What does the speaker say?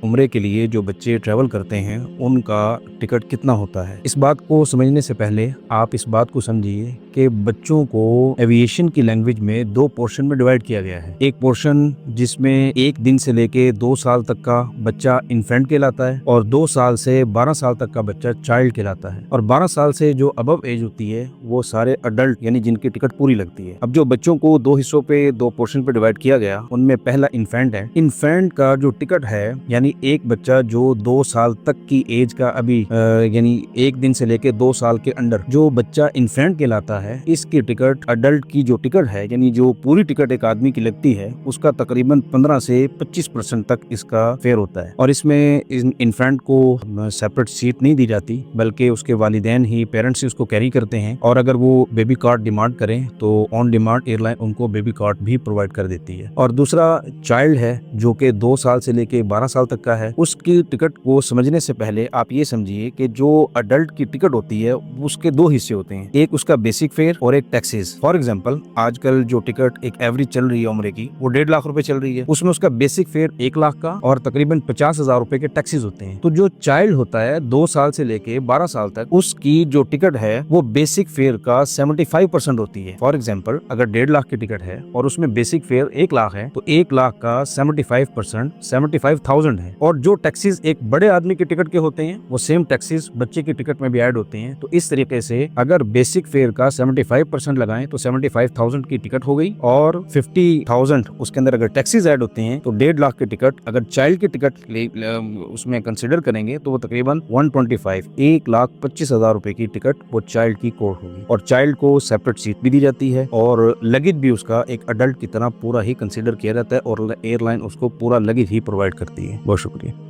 उम्रे के लिए जो बच्चे ट्रैवल करते हैं उनका टिकट कितना होता है। इस बात को समझने से पहले आप इस बात को समझिए कि बच्चों को एविएशन की लैंग्वेज में 2 पोर्शन में डिवाइड किया गया है। एक पोर्शन जिसमें 1 दिन से लेके 2 साल तक का बच्चा इन्फेंट कहलाता है और 2 साल से 12 साल तक का बच्चा चाइल्ड कहलाता है, और 12 साल से जो अबव एज होती है वो सारे अडल्ट यानी जिनकी टिकट पूरी लगती है। अब जो बच्चों को 2 हिस्सों पे 2 पोर्शन पे डिवाइड किया गया, उनमें पहला इन्फेंट है। इन्फेंट का जो टिकट है यानी एक बच्चा जो 2 साल तक की एज का अभी यानी 1 दिन से लेके 2 साल के अंडर जो बच्चा इन्फेंट कहलाता है, इसकी टिकट अडल्ट की जो टिकट है यानी जो पूरी टिकट एक आदमी की लगती है उसका तकरीबन 15 से 25% तक इसका फेयर होता है। और इसमें इन्फेंट को सेपरेट सीट नहीं दी जाती बल्कि उसके वालिदैन ही, पेरेंट्स ही उसको कैरी करते हैं, और अगर वो बेबी कार्ड डिमांड करें तो ऑन डिमांड एयरलाइन उनको बेबी कार्ड भी प्रोवाइड कर देती है। और दूसरा चाइल्ड है जो कि 2 साल से लेके 12 साल तक का है। उसकी टिकट को समझने से पहले आप ये समझिए कि जो अडल्ट की टिकट होती है उसके 2 हिस्से होते हैं, एक उसका बेसिक फेयर और एक टैक्सेस। फॉर एग्जांपल आजकल जो टिकट एक एवरेज चल रही है उम्र की वो 1.5 लाख रुपए चल रही है, उसमें उसका बेसिक फेयर 1 लाख का और तकरीबन 50,000 रुपए के टैक्सेस होते हैं। तो जो चाइल्ड होता है 2 साल से लेके 12 साल तक, उसकी जो टिकट है वो बेसिक फेयर का 75% होती है। फॉर एग्जाम्पल अगर 1.5 लाख की टिकट है और उसमें बेसिक फेयर 1 लाख है तो 1 लाख का 75% 75,000 है। और जो टैक्सेस एक बड़े आदमी की टिकट के होते हैं वो सेम टैक्सेस बच्चे की टिकट में भी ऐड होते हैं। तो इस तरीके से अगर बेसिक फेयर का 75% लगाएं तो 75,000 की टिकट हो गई, और 50,000 उसके अंदर अगर टैक्सेस ऐड होते हैं तो 1.5 लाख की टिकट अगर चाइल्ड की टिकट उसमें कंसिडर करेंगे तो वो तकरीबन 1,25,000 रुपए की टिकट वो चाइल्ड की कोड होगी। और चाइल्ड को सेपरेट सीट भी दी जाती है और लगेज भी उसका एक अडल्ट की तरह पूरा ही कंसिडर किया जाता है और एयरलाइन उसको पूरा लगेज ही प्रोवाइड करती है। बहुत शुक्रिया।